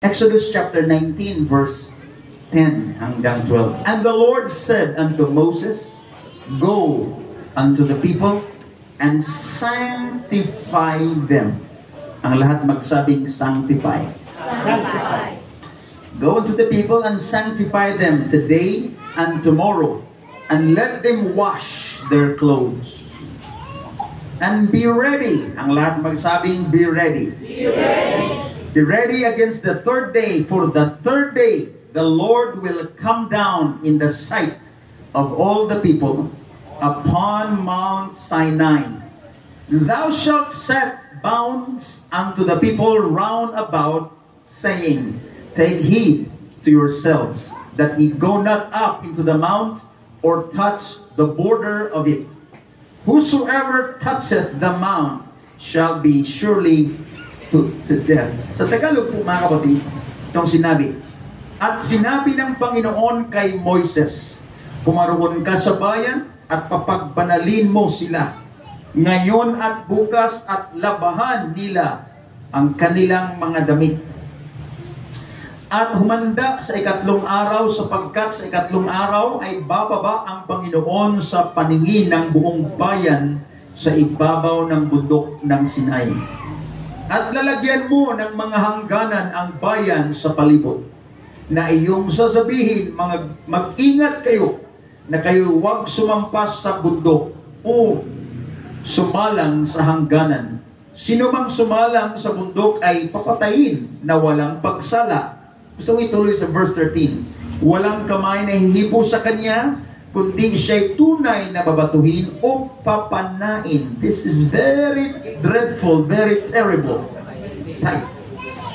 Exodus chapter 19 verse 10 hanggang 12. And the Lord said unto Moses, Go unto the people and sanctify them. Ang lahat magsabing sanctify. Sanctify. Go unto the people and sanctify them today and tomorrow, and let them wash their clothes. And be ready. Ang lahat magsabing be ready. Be ready. Be ready against the third day, for the third day the Lord will come down in the sight of all the people upon Mount Sinai. Thou shalt set bounds unto the people round about, saying, Take heed to yourselves, that ye go not up into the mount, or touch the border of it. Whosoever toucheth the mount shall be surely put to death. Sa Tagalog po mga kapatid, itong sinabi. At sinabi ng Panginoon kay Moises, Pumaroon ka sa bayan at papagbanalin mo sila ngayon at bukas, at labahan nila ang kanilang mga damit. At humanda sa ikatlong araw, sapagkat sa ikatlong araw ay bababa ang Panginoon sa paningin ng buong bayan sa ibabaw ng bundok ng Sinai. At lalagyan mo ng mga hangganan ang bayan sa palibot, na iyong sasabihin, mag-ingat kayo na kayo huwag sumampas sa bundok o sumalang sa hangganan. Sino mang sumalang sa bundok ay papatayin na walang pagsala. Gusto ko ituloy sa verse 13. Walang kamay na hihipo sa kanya, kundi siya'y tunay na babatuhin o papanain. This is very dreadful, very terrible sight.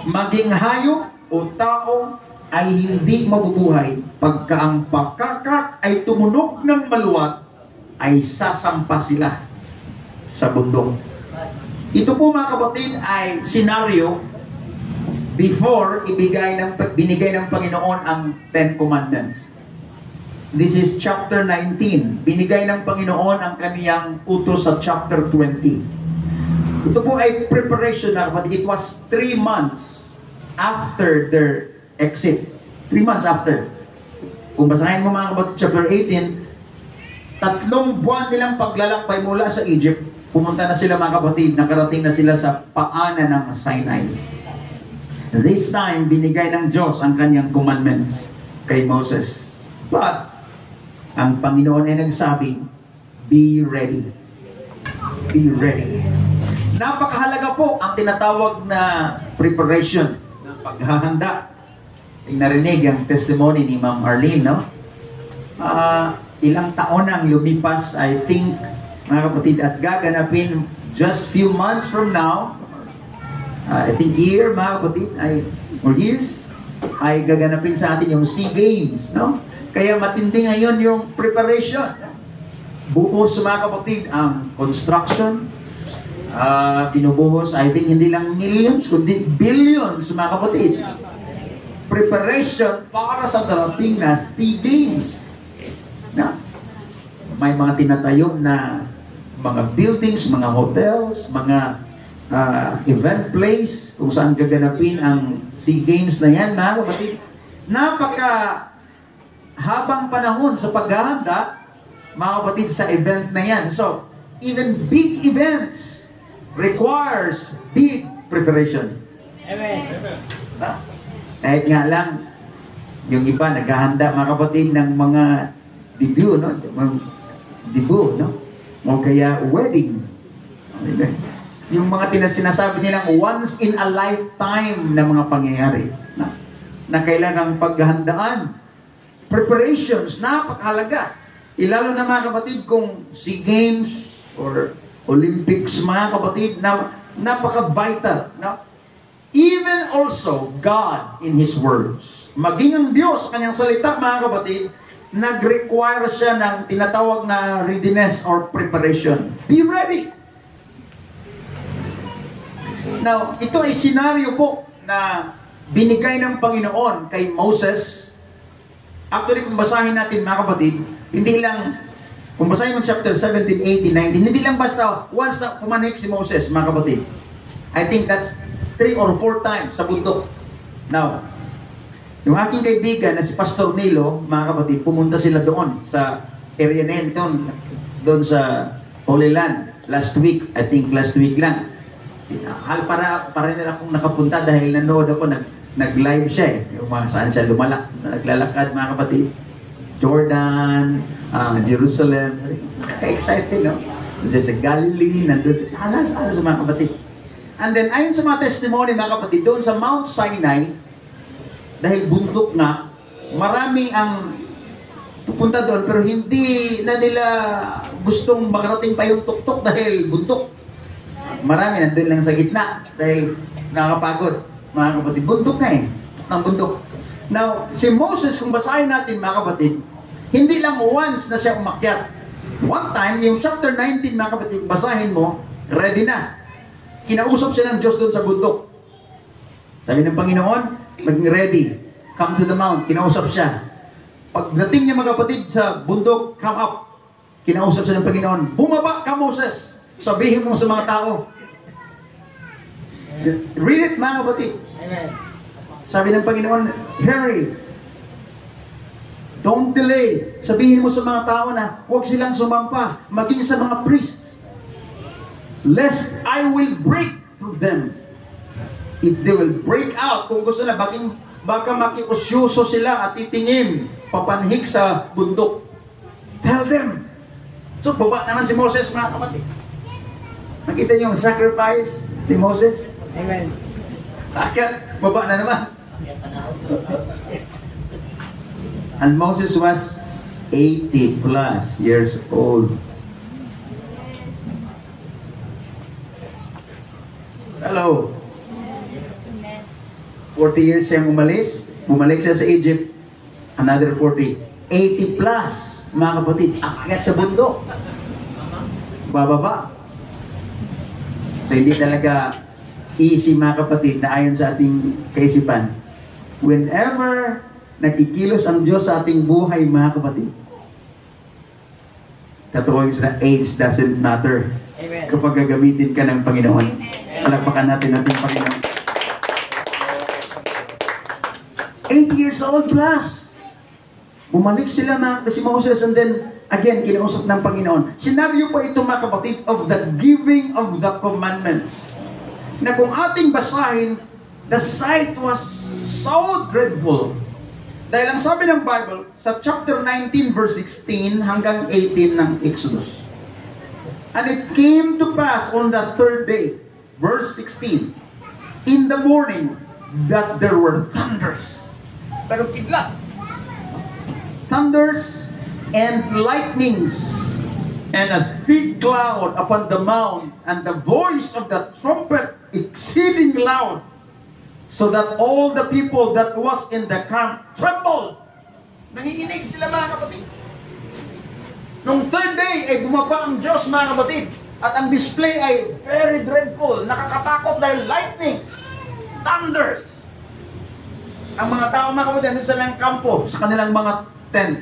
Maging hayop o tao ay hindi mabubuhay pagka ang pakakak ay tumunog ng maluwat, ay sasampa sila sa bundok. Ito po mga kapatid ay senaryo before binigay ng Panginoon ang Ten Commandments. This is chapter 19. Binigay ng Panginoon ang kaniyang utos sa chapter 20. Ito po ay preparation na kapatid. It was 3 months after their exit. 3 months after. Kung basahin mo mga kapatid chapter 18, 3 buwan nilang paglalakbay mula sa Egypt, pumunta na sila mga kapatid, nakarating na sila sa paanan ng Sinai. This time, binigay ng Diyos ang kanyang commandments kay Moses. But, ang Panginoon ay nagsabi, be ready. Be ready. Napakahalaga po ang tinatawag na preparation, ng paghahanda. Narinig ang testimony ni Ma'am Arlene, no? Ilang taon ang lumipas, I think, mga kapatid, at gaganapin just few months from now, I think year, mga kapatid, or years, ay gaganapin sa atin yung SEA Games, no? Kaya matindi ngayon yung preparation. Buhos, mga kapatid, ang construction, binubuhos, I think, hindi lang millions, kundi billions, mga kapatid. Preparation para sa darating na SEA Games. Na? May mga tinatayo na mga buildings, mga hotels, mga event place kung saan gaganapin ang SEA Games na yan, mga kapatid. Napaka habang panahon sa paghahanda, mga kapatid, sa event na yan. So, even big events requires big preparation. Amen. Kahit nga lang, yung iba naghahanda, mga kapatid, ng mga debut, no? Debut, no? O kaya wedding. Yung mga sinasabi nilang once in a lifetime na mga pangyayari na kailangang paghahandaan. Preparations, napakahalaga. Ilalo na mga kapatid kung SEA Games or Olympics, mga kapatid, na napaka-vital. No? Even also, God in His words, maging ang Diyos, kanyang salita, mga kapatid, nag-require siya ng tinatawag na readiness or preparation. Be ready. Now, ito ay senaryo po na binigay ng Panginoon kay Moses. Actually, kung basahin natin, mga kapatid, hindi lang, kung basahin mo chapter 17, 18, 19, hindi lang basta once na pumanik si Moses, mga kapatid. I think that's 3 or 4 times sa bundok. Now, yung aking kaibigan na si Pastor Nilo, mga kapatid, pumunta sila doon sa area na yun, doon sa Holy Land. Last week, I think last week lang. Para nila akong nakapunta dahil nanood ako, nag-live siya eh. Yung mga saan siya naglalakad, mga kapatid. Jordan, Jerusalem. Excited, no? Nandiyan sa Galilee, nandun sa mga kapatid. And then, ayon sa mga testimony, mga kapatid, doon sa Mount Sinai, dahil bundok nga, marami ang pupunta doon, pero hindi na nila gustong makarating pa yung tuktok dahil bundok. Marami nandun lang sa gitna dahil nakakapagod. Mga kapatid, bundok na eh. Ng bundok. Now, si Moses, kung basahin natin, mga kapatid, hindi lang once na siya umakyat. One time, yung chapter 19, mga kapatid, basahin mo, ready na. Kinausap siya ng Diyos doon sa bundok. Sabi ng Panginoon, maging ready. Come to the mount. Kinausap siya. Pagdating niya, mga kapatid, sa bundok, come up. Kinausap siya ng Panginoon, bumaba ka, Moses. Sabihin mo sa mga tao. Read it, mga kapatid. Amen. Sabi ng Panginoon, hurry. Don't delay. Sabihin mo sa mga tao na huwag silang sumampa, maging sa mga priests. Lest I will break through them. If they will break out, kung gusto na, baka makiusyoso sila at titingin, papanhik sa bundok. Tell them. So, baba naman si Moses, mga kapatid. Nakita niyo yung sacrifice ni Moses? Amen. Bakit? Baba na naman. And Moses was 80 plus years old. Hello. 40 years siyang umalis. Bumalik siya sa Egypt. Another 40. 80 plus, mga kapatid. Akyat sa bundok. Bababa. So hindi talaga easy, mga kapatid, na ayon sa ating kaisipan. Whenever nakikilos ang Diyos sa ating buhay, mga kapatid, tatawagin sa age doesn't matter. Amen. Kapag gagamitin ka ng Panginoon. Palakpakan natin ating Panginoon. 80 years old plus. Bumalik sila si Moses, and then again, kinausap ng Panginoon. Senaryo po ito, mga kapatid, of the giving of the commandments. Na kung ating basahin, the sight was so dreadful. Dahil ang sabi ng Bible, sa chapter 19, verse 16 hanggang 18 ng Exodus. And it came to pass on the third day, verse 16, in the morning, that there were thunders. Pero kidlat. Thunders and lightnings, and a thick cloud upon the mount, and the voice of the trumpet exceeding loud, so that all the people that was in the camp trembled. Nanginginig sila, mga kapatid. Nung third day, ay bumaba ang Diyos, mga kapatid. At ang display ay very dreadful, nakakatakot dahil lightnings, thunders. Ang mga tao, mga kapatid, nandun sa lang kampo, sa kanilang mga tent.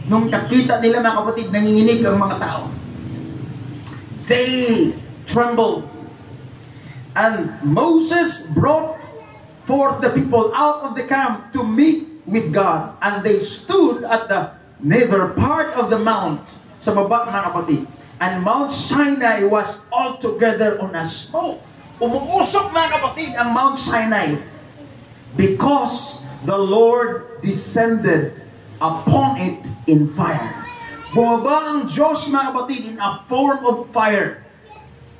Nung nakita nila, mga kapatid, nanginginig ang mga tao. They trembled. And Moses brought forth the people out of the camp to meet with God. And they stood at the nether part of the mount, sa baba, mga kapatid. And Mount Sinai was altogether on a smoke. Umuusok, mga kapatid, ang Mount Sinai. Because the Lord descended upon it in fire. Bumaba ang Diyos, mga kapatid, in a form of fire.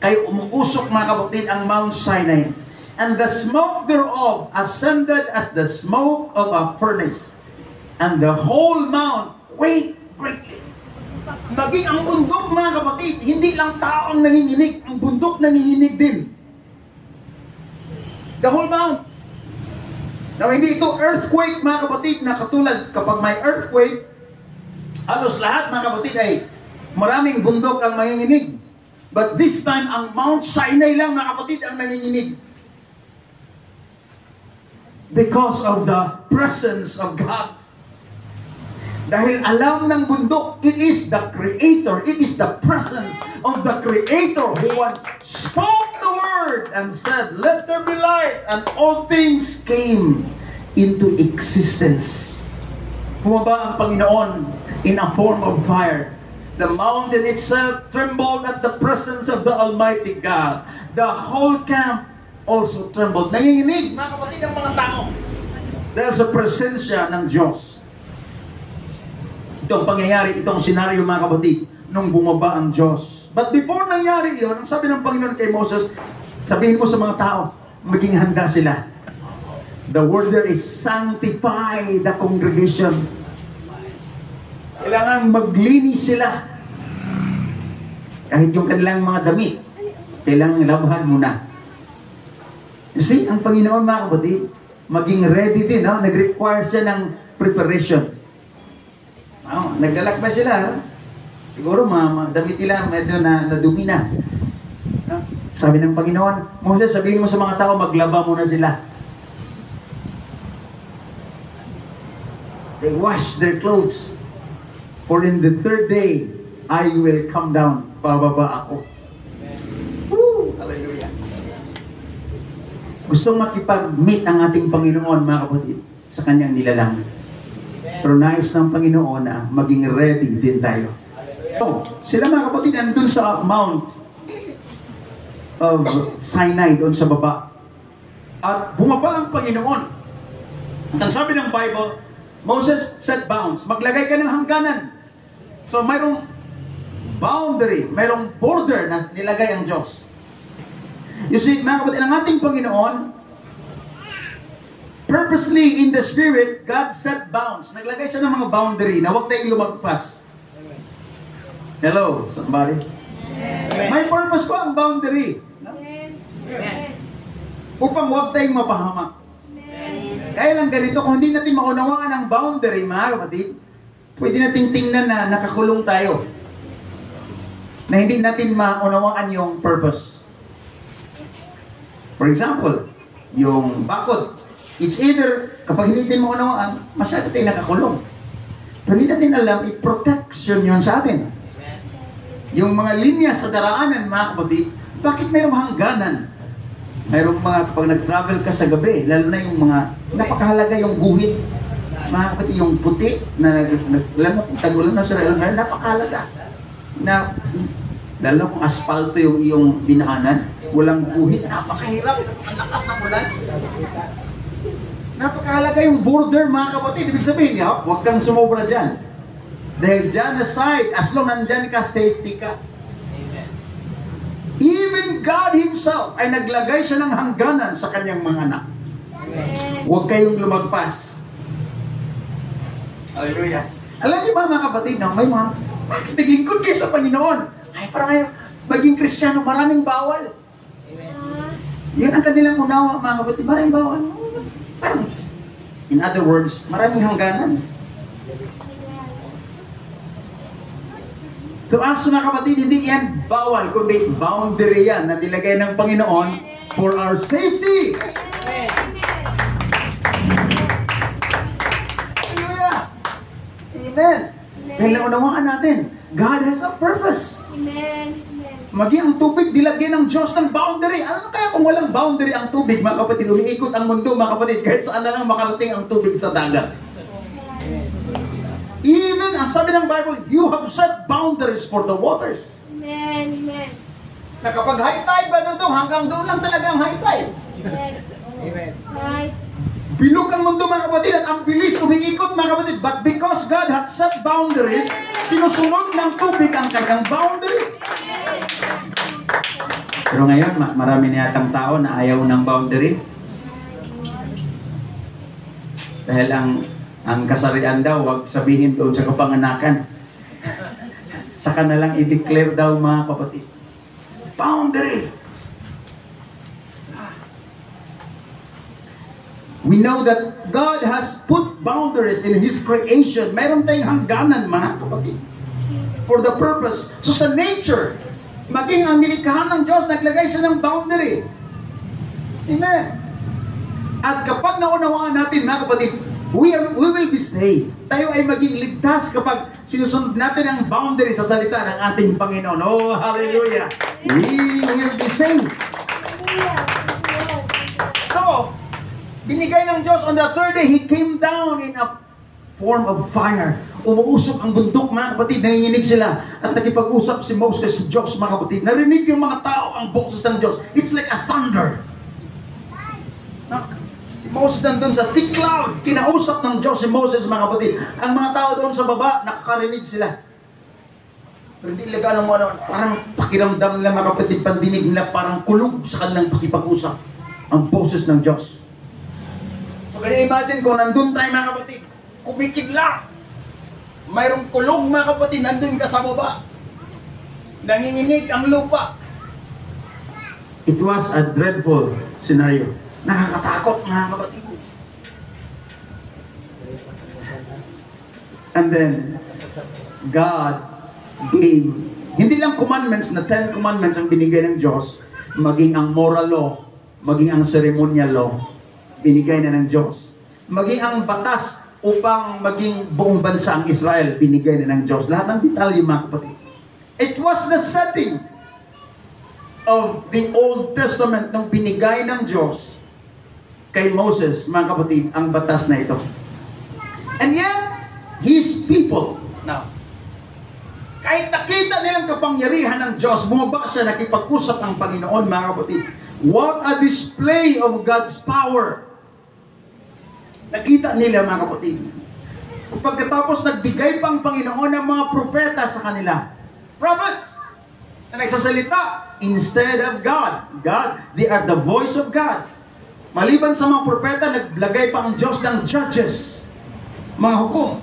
Kaya umuusok, mga kapatid, ang Mount Sinai. And the smoke thereof ascended as the smoke of a furnace. And the whole mount quaked greatly. Maging ang bundok, mga kapatid, hindi lang tao ang nanginginig, ang bundok nanginginig din. The whole mount. Now, hindi ito earthquake, mga kapatid, na katulad kapag may earthquake, halos lahat, mga kapatid, ay maraming bundok ang manginginig. But this time, ang Mount Sinai lang, mga kapatid, ang nanginginig. Because of the presence of God. Dahil alam ng bundok, it is the Creator, it is the presence of the Creator who once spoke the word word and said, "Let there be light," and all things came into existence. Bumaba ang Panginoon in a form of fire. The mountain itself trembled at the presence of the Almighty God. The whole camp also trembled. Nanginginig, mga kapatid, ang mga tao dahil sa presensya ng Diyos. Itong pangyayari, itong senaryo, mga kapatid, nung bumaba ang Diyos. But before nangyari yun, ang sabi ng Panginoon kay Moses, sabihin mo sa mga tao, maging handa sila. The word there is sanctify the congregation. Kailangan maglinis sila. Kahit yung kanilang mga damit, kailangan labahan muna. You see, ang Panginoon, mga kapatid, maging ready din, no? Nag-require siya ng preparation. Naglalakbay sila, siguro mga damit nila medyo nadumi na. Sabi ng Panginoon, Moses, sabihin mo sa mga tao, maglaba muna sila. They wash their clothes. For in the third day, I will come down. Bababa ako. Woo! Hallelujah. Gustong makipag-meet ang ating Panginoon, mga kapatid, sa kanyang nilalang. Pero nais ng Panginoon na maging ready din tayo. So, sila, mga kapatid, andun sa Mount of Sinai, doon sa baba. At bumaba ang Panginoon. At ang sabi ng Bible, Moses set bounds. Maglagay ka ng hangganan. So, mayroong boundary, mayroong border na nilagay ang Diyos. You see, mga kapatid, ang ating Panginoon, purposely in the Spirit, God set bounds. Naglagay siya ng mga boundary na huwag tayong lumagpas. Hello, somebody? Amen. May purpose pa ang boundary. Amen. Upang huwag tayong mapahamak. Kaya lang ganito, kung hindi natin maunawaan ang boundary, mga kapatid, pwede natin tingnan na nakakulong tayo. Na hindi natin maunawaan yung purpose. For example, yung bakod. It's either, kapag hindi natin maunawaan, masyado tayong nakakulong. Pero hindi natin alam, i-protection yun sa atin. Yung mga linya sa daraanan, mga kapatid, bakit mayroong hangganan? Mayroong mga, kapag nag-travel ka sa gabi, lalo na yung mga, napakahalaga yung guhit. Mga kapatid, yung puti, na lalo kung tagulan na sa rail, napakahalaga. Na, lalo kung asfalto yung dinaanan, walang guhit, napakahirap, ang lakas ng ulan. Napakahalaga yung border, mga kapatid. Ibig sabihin, huwag kang sumobra dyan. Dahil dyan aside, as long nandyan ka, safety ka. Even God Himself ay naglagay siya ng hangganan sa kanyang mga anak. Huwag kayong lumagpas. Hallelujah. Alam niyo ba, mga kapatid, no? May mga, bakit naglingkod kayo sa Panginoon? Ay, parang kayo, maging Kristiyano, maraming bawal. Yun ang kanilang unawa, mga kapatid, maraming bawal. Parang, in other words, maraming hangganan. To us, mga kapatid, hindi yan bawal, kundi boundary yan na nilagay ng Panginoon for our safety. Hallelujah. Amen. Dahil naunawaan natin, God has a purpose. Amen. Maging ang tubig, dilagyan ng Diyos ng boundary. Ano kaya kung walang boundary ang tubig, mga kapatid? Umiikot ang mundo, mga kapatid, kahit saan na lang makarating ang tubig sa dagat. Even, ang sabi ng Bible, you have set boundaries for the waters. Amen. Na kapag high tide ba doon, hanggang doon lang talaga ang high tide. Yes. Amen. Right. Bilog ang mundo, mga kapatid, at ang bilis umiikot, mga kapatid. But because God had set boundaries, sinusunod ng tubig ang kanyang boundary. Pero ngayon, marami na yatang tao na ayaw ng boundary. Dahil ang kasarian daw, wag sabihin doon sa kapanganakan. Saka na lang i-declare daw, mga kapatid. Boundary! We know that God has put boundaries in His creation. Meron tayong hangganan, mga kapatid. For the purpose. So sa nature, maging ang nilikhahan ng Diyos, naglagay siya ng boundary. Amen. At kapag naunawaan natin, mga kapatid, we will be saved. Tayo ay maging ligtas kapag sinusunod natin ang boundary sa salita ng ating Panginoon. Oh, hallelujah! We will be saved. So, binigay ng Diyos on the third day, He came down in a form of fire. Umuusok ang bundok, mga kapatid. Nanginginig sila. At nakipag-usap si Moses sa Diyos, mga kapatid. Narinig yung mga tao ang boses ng Diyos. It's like a thunder. Si Moses nandun sa thick cloud. Kinausap ng Diyos si Moses, mga kapatid. Ang mga tao doon sa baba, nakakarinig sila. Pero hindi nila alam mo ano, parang pakiramdam nila, mga kapatid, pandinig nila, parang kulog sa kanilang pakipag-usap ang boses ng Diyos. So, kaya imagine kung nandun tayo, mga kapatid, kumikidla. Mayroong kulog, mga kapatid, nandun ka sa baba. Nanginginig ang lupa. It was a dreadful scenario. Nakakatakot, mga kapatid. And then, God gave, hindi lang commandments na 10 commandments ang binigay ng Diyos, maging ang moral law, maging ang ceremonial law, binigay na ng Diyos. Maging ang batas upang maging buong bansa ang Israel, binigay na ng Diyos. Lahat ng detalye, mga kapatid. It was the setting of the Old Testament nung binigay ng Diyos kay Moses, mga kapatid, ang batas na ito. And yet, His people, now, kahit nakita nilang kapangyarihan ng Diyos, bumaba siya, nakipag-usap ang Panginoon, mga kapatid. What a display of God's power! Nakita nila, mga kapatid. Pagkatapos nagbigay pang Panginoon ng mga propeta sa kanila. Prophets! Na nagsasalita instead of God. God, they are the voice of God. Maliban sa mga propeta, naglagay pa ang Diyos ng judges. Mga hukom.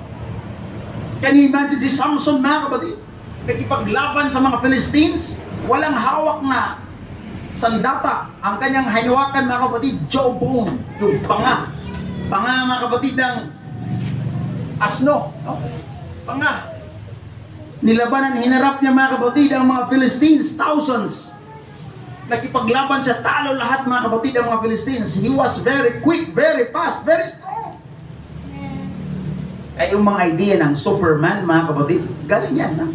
Can you imagine si Samson, mga kapatid? Nagkipaglaban sa mga Philistines, walang hawak na sandata. Ang kanyang hinawakan, mga kapatid, jawbone, yung panga. Panga, mga kapatid, ng asno. No? Panga. Nilabanan, hinarap niya, mga kapatid, ang mga Philistines, thousands. Nagkipaglaban siya, talo lahat, mga kapatid, ang mga Philistines. He was very quick, very fast, very strong. Ay, yung mga idea ng Superman, mga kapatid, galing yan, ha?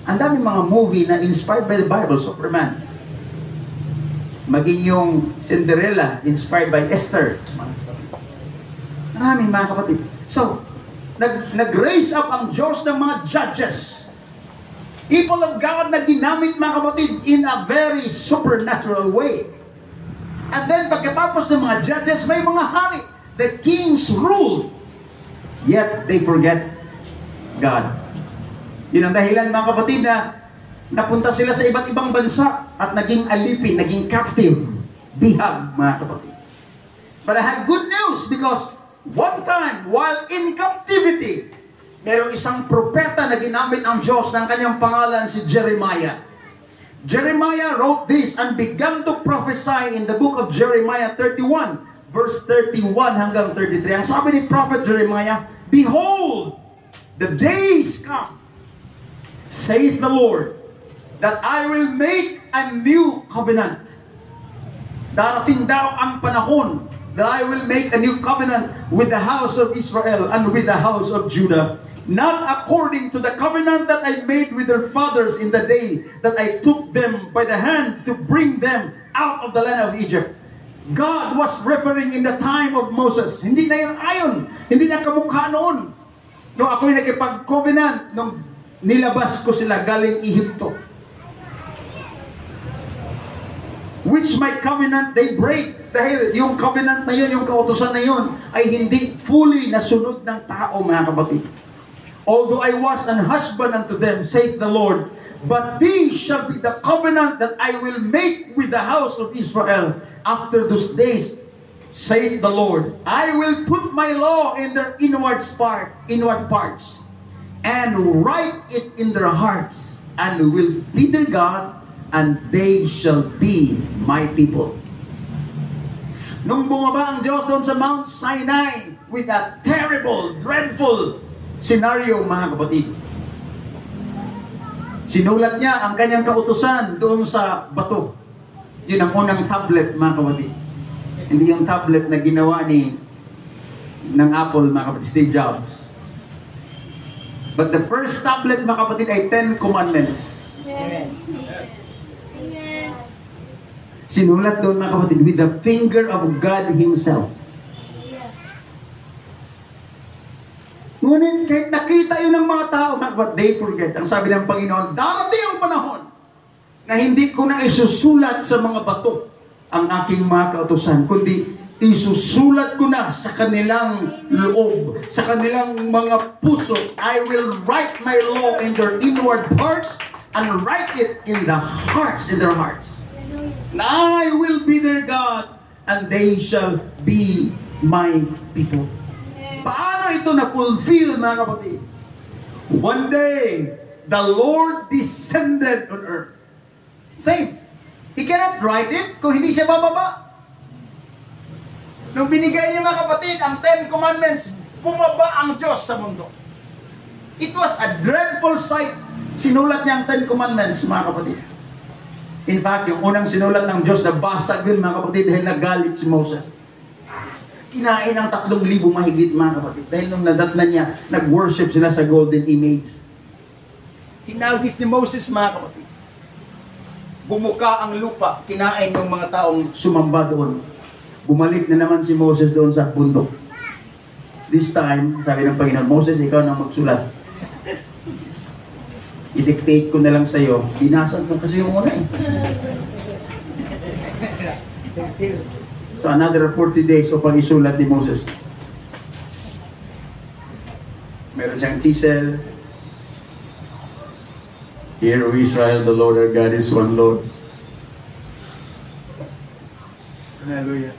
Ang daming mga movie na inspired by the Bible, Superman. Maging yung Cinderella, inspired by Esther. Maraming, mga kapatid. So, nag-raise up ang Diyos ng mga judges. People of God na ginamit, mga kapatid, in a very supernatural way. And then, pagkatapos ng mga judges, may mga hari. The kings ruled. Yet, they forget God. Yun ang dahilan, mga kapatid, na napunta sila sa iba't ibang bansa at naging alipin, naging captive, bihag, mga kapatid. But I have good news because one time, while in captivity, merong isang propeta na ginamit ang Diyos ng kanyang pangalan, si Jeremiah. Jeremiah wrote this and began to prophesy in the book of Jeremiah 31, verse 31 hanggang 33. Ang sabi ni Prophet Jeremiah, "Behold, the days come, saith the Lord, that I will make a new covenant." Darating daw ang panahon that I will make a new covenant with the house of Israel and with the house of Judah, not according to the covenant that I made with their fathers in the day that I took them by the hand to bring them out of the land of Egypt. God was referring in the time of Moses. Hindi na yun ayon, hindi na kamukha noon. Nung ako'y nakipag-covenant, nung nilabas ko sila galing Ehipto. Which my covenant they break. Dahil yung covenant na yun, yung kautusan na yun, ay hindi fully nasunod ng tao, mga kapatid. Although I was an husband unto them, saith the Lord, but these shall be the covenant that I will make with the house of Israel after those days, saith the Lord. I will put my law in their inward parts, and write it in their hearts, and will be their God, and they shall be my people. Nung bumaba ang Diyos doon sa Mount Sinai with a terrible, dreadful scenario, mga kapatid. Sinulat niya ang kanyang kautusan doon sa bato. Yun ang unang tablet, mga kapatid. Hindi yung tablet na ginawa ng Apple, mga kapatid, Steve Jobs. But the first tablet, mga kapatid, ay 10 Commandments. Amen. Amen. Sinulat doon mga kapatid, with the finger of God Himself. Ngunit kahit nakita yun ng mga tao, but they forget. Ang sabi ng Panginoon, darating ang panahon na hindi ko na isusulat sa mga bato ang aking mga kautusan, kundi isusulat ko na sa kanilang loob, sa kanilang mga puso. I will write my law in their inward parts and write it in the hearts, in their hearts. And I will be their God, and they shall be my people. Paano ito na-fulfill, mga kapatid? One day, the Lord descended on earth. Same. He cannot write it kung hindi siya bababa. Nung binigay niya, mga kapatid, ang 10 Commandments, bumaba ang Diyos sa mundo. It was a dreadful sight. Sinulat niya ang 10 Commandments, mga kapatid. In fact, yung unang sinulat ng Diyos, nabasag yun, mga kapatid, dahil nagalit si Moses. Kinain ang 3,000 mahigit, mga kapatid. Dahil nung nadatnan niya, nag-worship sila sa golden image. Hinagis ni Moses, mga kapatid. Bumuka ang lupa, kinain ng mga taong sumamba doon. Bumalik na naman si Moses doon sa bundok. This time, sabi ng Panginoon, Moses, ikaw na magsulat. I-dictate ko na lang sa iyo. Binasag mo kasi yung una eh. So another 40 days o pang isulat ni Moses. Meron siyang chisel. Hear, O Israel, the Lord our God is one Lord. Hallelujah.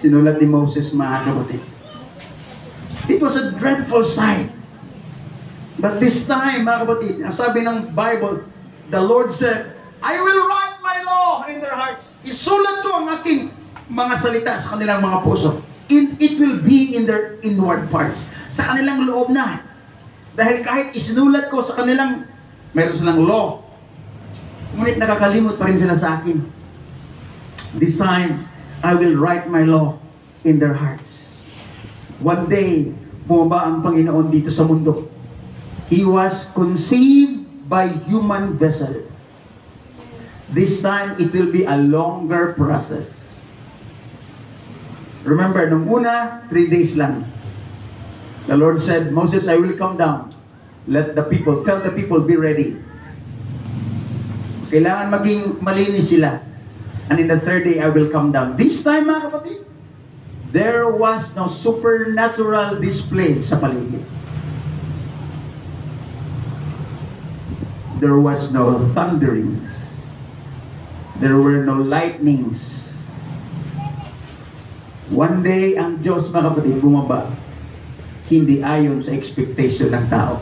Sinulat ni Moses, mga kapatid. It was a dreadful sight. But this time, mga kapatid, ang sabi ng Bible, the Lord said, I will write my law in their hearts. Isulat ko ang aking mga salita sa kanilang mga puso. It will be in their inward parts. Sa kanilang loob na. Dahil kahit isinulat ko sa kanilang, meron silang law. Ngunit nakakalimot pa rin sila sa akin. This time, I will write my law in their hearts. One day, bumaba ang Panginoon dito sa mundo. He was conceived by human vessel. This time, it will be a longer process. Remember, nung una, 3 days lang. The Lord said, Moses, I will come down. Let the people, tell the people, be ready. Kailangan maging malinis sila. And in the 3rd day, I will come down. This time, mga kapatid, there was no supernatural display sa paligid. There was no thunderings. There were no lightnings. One day, ang Diyos, mga kapatid, bumaba. Hindi ayon sa expectation ng tao.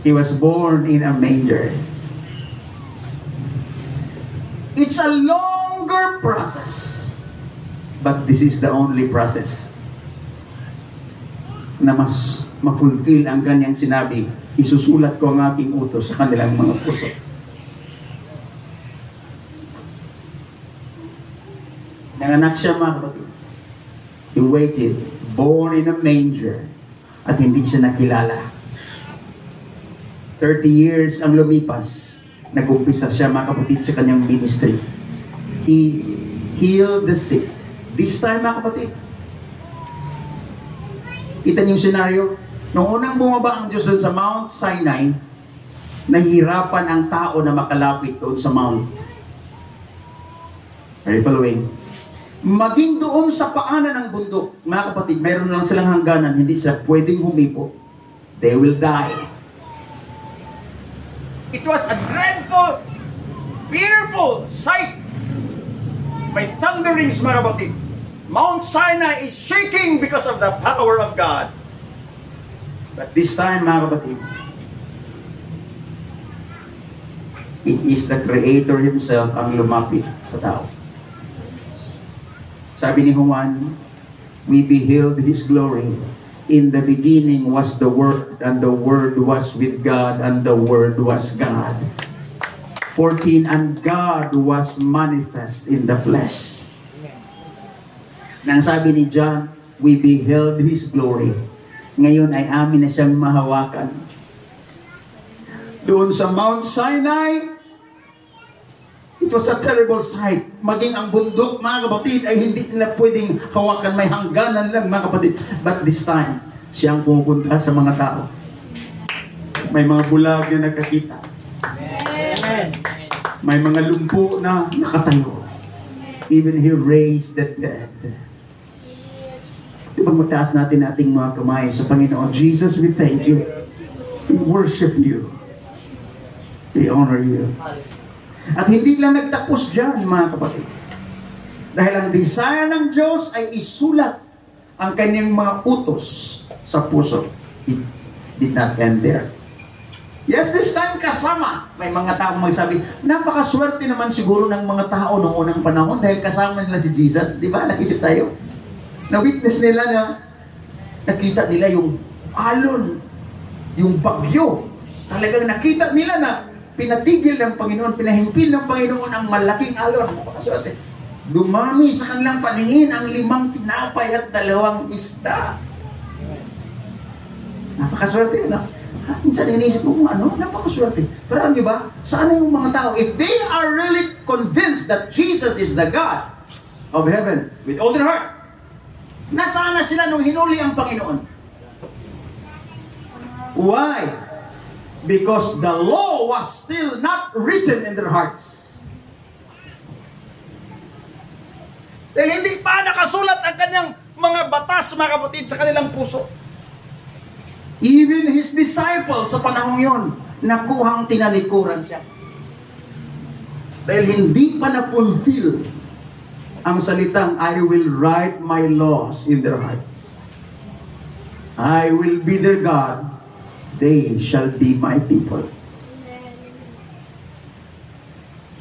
He was born in a manger. It's a longer process. But this is the only process na mas ma-fulfill ang kanyang sinabi. Isusulat ko ang aking utos sa kanilang mga puso. Nanganak siya, mga kapatid. He waited, born in a manger, at hindi siya nakilala. 30 years ang lumipas, nag-umpisa siya, mga kapatid, sa kanyang ministry. He healed the sick. This time, mga kapatid, kita niyo yung scenario. Nung unang bumaba ang Diyos doon sa Mount Sinai, nahihirapan ang tao na makalapit doon sa Mount. Are you following? Maging doon sa paanan ng bundok, mga kapatid, mayroon lang silang hangganan, hindi sila pwedeng humipo. They will die. It was a dreadful, fearful sight. May thunderings, mga kapatid. Mount Sinai is shaking because of the power of God. But this time, mga kapatid, it is the Creator Himself ang lumapit sa tao. Sabi ni Juan, we beheld His glory. In the beginning was the Word, and the Word was with God, and the Word was God. 14, and God was manifest in the flesh. Nang sabi ni John, we beheld His glory. Ngayon ay amin na siyang mahawakan. Doon sa Mount Sinai, It was a terrible sight. Maging ang bundok, mga kapatid, ay hindi nila pwedeng hawakan. May hangganan lang, mga kapatid. But this time, siyang pumupunta sa mga tao. May mga bulag na nakakita. Amen. May mga lumpo na nakatayo. Even He raised the dead. Di ba mataas natin ating mga kamay sa Panginoon? Jesus, we thank You. We worship You. We honor You. At hindi lang nagtapos dyan, mga kapatid. Dahil ang desire ng Diyos ay isulat ang kanyang mga utos sa puso. It did not end there. Yes, this time kasama. May mga taong magsabi, napakaswerte naman siguro ng mga tao noong unang panahon dahil kasama nila si Jesus. Di ba? Nakisip tayo. Na-witness nila na nakita nila yung alon, yung bagyo. Talagang nakita nila na pinatigil ng Panginoon, pinahimpil ng Panginoon ang malaking alon. Napakaswerte. Dumami sa kanilang paningin ang 5 tinapay at 2 isda. Napakaswerte, no? Minsan inisip mo kung ano, napakaswerte. Pero alam niyo ba, sana yung mga tao, if they are really convinced that Jesus is the God of heaven, with all their heart, nasaan na sila nung hinuli ang Panginoon? Why? Because the law was still not written in their hearts. Dahil hindi pa nakasulat ang kanyang mga batas, mga kapatid, sa kanilang puso. Even His disciples sa panahong yon, nakuhang tinalikuran siya. Dahil hindi pa na-fulfill ang salitang, I will write my laws in their hearts. I will be their God. They shall be my people.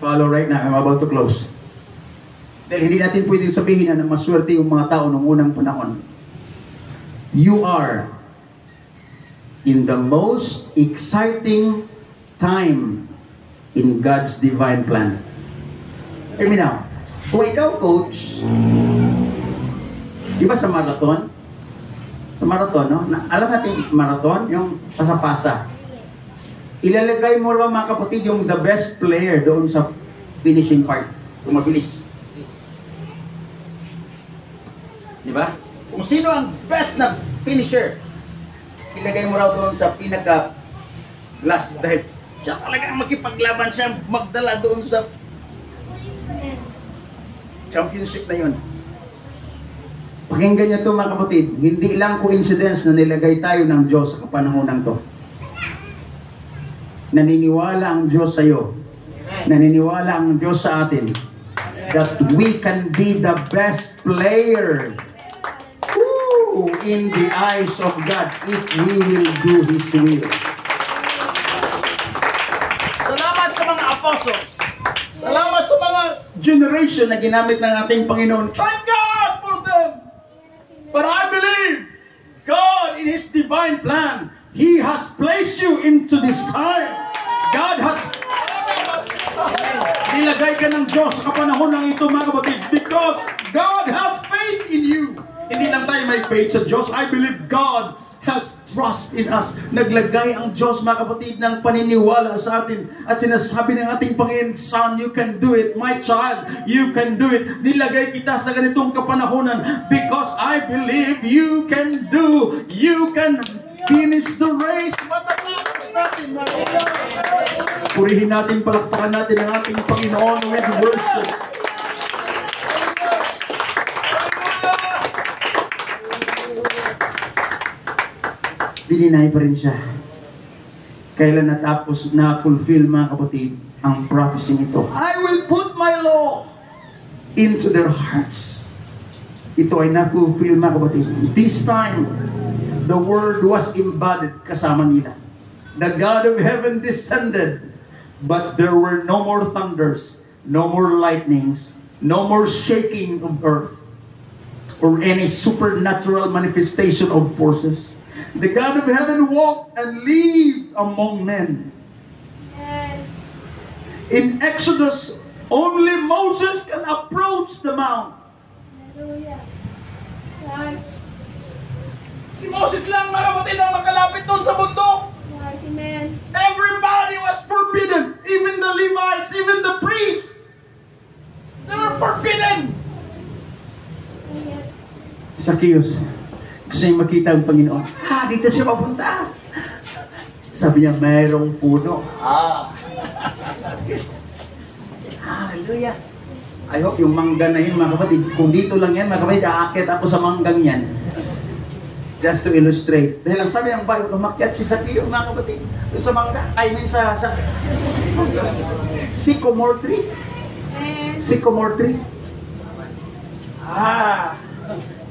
Follow right now. I'm about to close. Dahil hindi natin pwedeng sabihin na maswerte yung mga tao noong unang panahon. You are in the most exciting time in God's divine plan. Hear me now. Kung ikaw, coach, di ba sa marathon? Sa marathon, no? Alam natin marathon, yung pasa-pasa. Ilalagay mo ba, mga kapatid, yung the best player doon sa finishing part. Kung mabilis. Di ba? Kung sino ang best na finisher, ilagay mo raw doon sa pinaka-last. Dahil siya talagang makipaglaban siya, magdala doon sa championship na yun. Pakinggan niyo ito, mga kapatid. Hindi lang coincidence na nilagay tayo ng Diyos sa kapanahonan to. Naniniwala ang Diyos sa iyo. Naniniwala ang Diyos sa atin that we can be the best player in the eyes of God if we will do His will. Salamat sa mga apostles. Salamat sa mga generation na ginamit ng ating Panginoon. Thank God for them. But I believe God in His divine plan, He has placed you into this time. God has nilagay ka ng Diyos sa kapanahon ng ito, mga kapatid, because God has faith in you. Hindi lang tayo may faith sa Diyos. I believe God has trust in us. Naglagay ang Diyos, mga kapatid, ng paniniwala sa atin. At sinasabi ng ating Panginoon, Son, you can do it. My child, you can do it. Nilagay kita sa ganitong kapanahonan because I believe you can do. You can finish the race. Matatapos natin, mga kapatid. Purihin natin, palakpakan natin ang ating Panginoon with worship. Dininay pa rin siya. Kailan natapos na fulfill, mga kapatid, ang prophecy nito? I will put my law into their hearts. Ito ay na-fulfill, mga kapatid. This time, the word was embodied kasama nila. The God of heaven descended, but there were no more thunders, no more lightnings, no more shaking of earth, or any supernatural manifestation of forces. The God of heaven walked and lived among men. In Exodus, only Moses can approach the mount. Si Moses lang, mga kapatid, ang makalapit doon sa bundok. Amen. Everybody was forbidden. Even the Levites, even the priests. forbidden! Zacchaeus, gusto niya makita ang Panginoon. Dito siya mapunta. Sabi niya, mayroong puno. Hallelujah. I hope yung mangga na yun, mga kapatid, kung dito lang yan, mga kapatid, aakyat ako sa manggang yan. Just to illustrate. Dahil ang sabi ng Bible, umakyat si Zacchaeus, mga kapatid, doon sa mangga. I mean sa sycamore tree. Sycamore tree.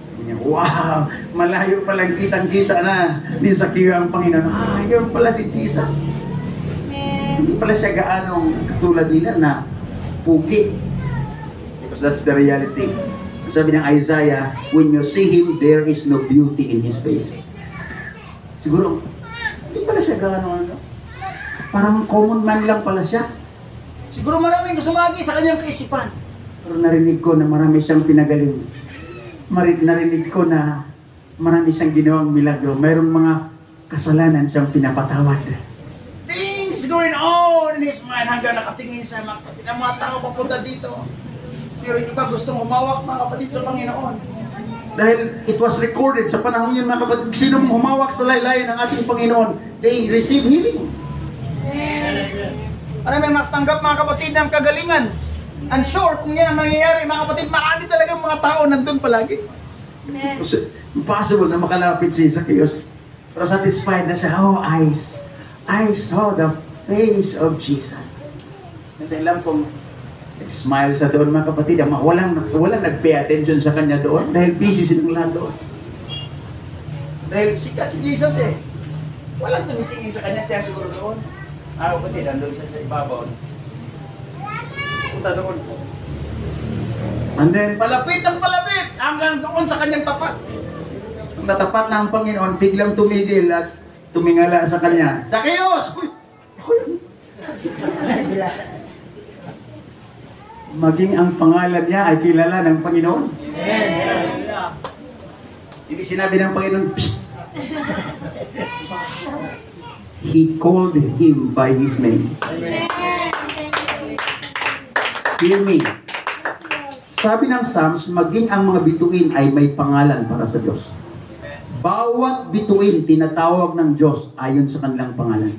Sabi niya, wow, malayo palang kitang-kita na ni Zacchaeus ang Panginoon. Yun pala si Jesus. Hindi pala siya gaanong katulad nila na pugi. Because that's the reality. Sabi ng Isaiah, when you see Him, there is no beauty in His face. Siguro, hindi pala siya gaanong parang common man lang pala siya. Siguro maraming sumagi sa kanyang kaisipan. Pero narinig ko na marami siyang pinagaling. Narinig ko na marami siyang ginawang milagro. Mayroong mga kasalanan siyang pinapatawad. Things going on in his mind hanggang nakatingin sa mga kapatid. Ang mga tao papunta dito. Pero yung iba gustong humawak mga kapatid sa Panginoon. Dahil it was recorded sa panahon yun mga kapatid, sino humawak sa laylayan ng ating Panginoon, they receive healing. Maraming nakatanggap mga kapatid ng kagalingan. And sure, kung yan ang nangyayari mga kapatid, marami talagang mga tao nandun palagi. Impossible na makalapit si Zacchaeus. Pero satisfied na siya, I saw the face of Jesus. And alam kong smile sa doon mga kapatid, walang nag-pay attention sa kanya doon dahil busy silang lahat doon. Dahil sikat si Jesus walang tumitingin sa kanya, siya siguro doon. Kapatid, andun siya sa ibabaw. Punta doon. And then, palapit hanggang doon sa kanyang tapat. Nung natapat na ang Panginoon, biglang tumigil at tumingala sa kanya. Zacchaeus! Maging ang pangalan niya ay kilala ng Panginoon. Hindi sinabi ng Panginoon, psst! He called him by his name. Hear me. Sabi ng Psalms, maging ang mga bituin ay may pangalan para sa Diyos. Bawat bituin tinatawag ng Diyos ayon sa kanilang pangalan.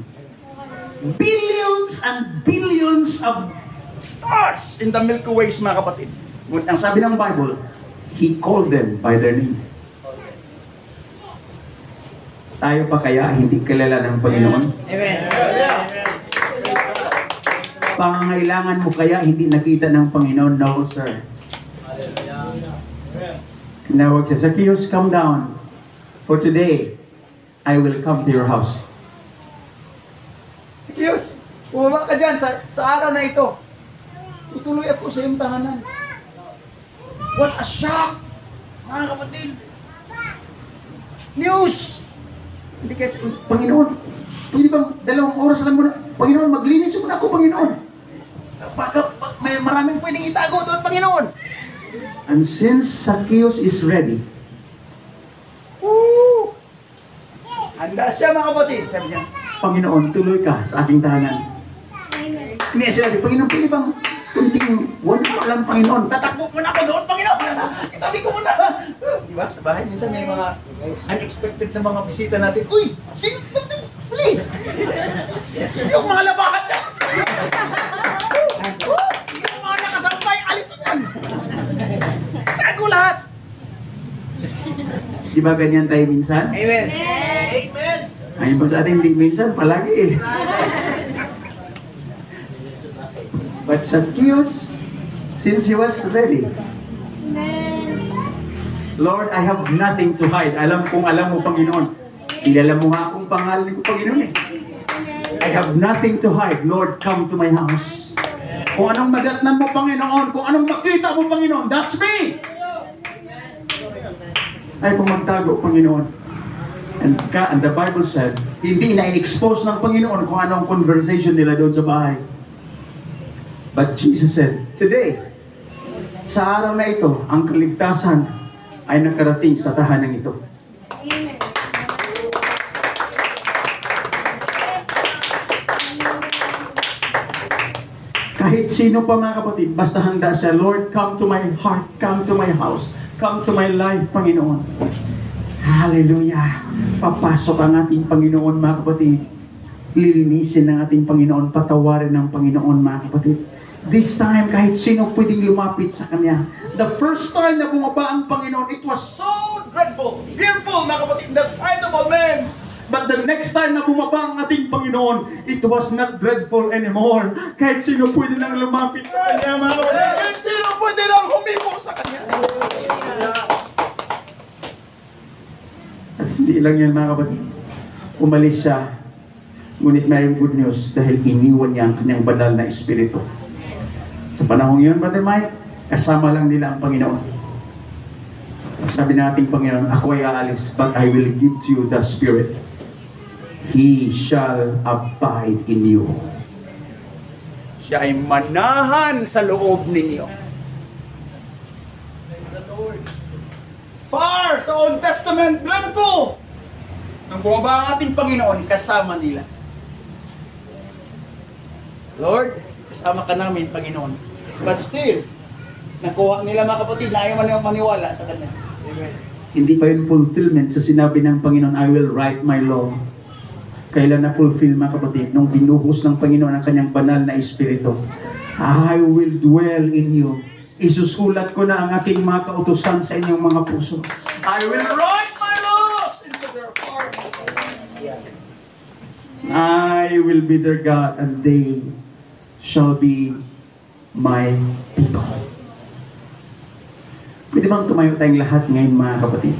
Billions and billions of stars in the Milky Way, mga kapatid. Ang sabi ng Bible, He called them by their name. Tayo pa kaya hindi kilala ng Panginoon? Amen. Pangangailangan mo kaya hindi nakita ng Panginoon? No, sir. Tinawag siya, Zacchaeus, come down. For today, I will come to your house. Zacchaeus, bumaba ka dyan sa araw na ito. Tutuloy ako sa iyong tahanan. What a shock! Mga kapatid! News! Hindi kasi, Panginoon, pwede bang 2 oras lang muna? Panginoon, maglinis muna ako, Panginoon. May maraming pwedeng itago doon, Panginoon. And since Zacchaeus is ready, handa siya mga kapatid. Sabi niya, Panginoon, tuloy ka sa aking tahanan. Hindi siya sinabi, Panginoon, pwede bang kunting 1 hour lang, Panginoon? Tatakbo muna ako doon, Panginoon. Itabi ko muna. Diba? Sa bahay, minsan may mga unexpected na mga bisita natin. Uy! Sino? Please! Yung mga labahan niya! Yung mga nakasampay, alisin yan! Tago lahat! Di ba ganyan tayo minsan? Amen. Amen! Ayun ba sa ating hindi minsan? Palagi But Zacchaeus, since he was ready, Lord, I have nothing to hide. Alam mo, Panginoon. Kilala mo nga akong pangalan ko, Panginoon I have nothing to hide. Lord, come to my house. Kung anong madatnan mo, Panginoon, kung anong makita mo, Panginoon, that's me! Ay magtago, Panginoon. And the Bible said, hindi na in-expose ng Panginoon kung anong conversation nila doon sa bahay. But Jesus said, today, sa araw na ito, ang kaligtasan ay nakarating sa tahanan ito. Kahit Kahit sino pa mga kapatid, basta handa siya, Lord, come to my heart, come to my house, come to my life, Panginoon. Hallelujah. Papasok ang ating Panginoon, mga kapatid. Lilinisin ng ating Panginoon, patawarin ng Panginoon, mga kapatid. This time, kahit sino pwedeng lumapit sa Kanya. The first time na bumaba ang Panginoon, it was so dreadful, fearful, mga kapatid, in the sight of all men. But the next time na bumaba ang ating Panginoon, it was not dreadful anymore. Kahit sino pwede nang lumapit sa Kanya, mga kapatid. Kahit sino pwede nang humimok sa Kanya. At hindi lang yan, mga kapatid. Umalis siya. Ngunit mayroong good news dahil iniwan niya ang kanyang banal na espiritu. Sa panahon yun, Brother Mike, kasama lang nila ang Panginoon. Sabi nating Panginoon, ako ay aalis, but I will give to you the Spirit. He shall abide in you. Siya ay manahan sa loob ninyo. Far sa Old Testament, dreadful! Nang bumaba ang ating Panginoon, kasama nila. Lord, kasama ka namin, Panginoon. But still, nakuha nila mga kapatid na ayaw man maniwala sa Kanya. Amen. Hindi pa yun fulfillment sa sinabi ng Panginoon, I will write my law. Kailan na-fulfill, mga kapatid? Nung binuhos ng Panginoon ang kanyang banal na espiritu. I will dwell in you. Isusulat ko na ang aking mga kautusan sa inyong mga puso. I will write my laws into their hearts. I will be their God and they shall be my people. Pwede bang tumayo tayong lahat ngayon, mga kapatid?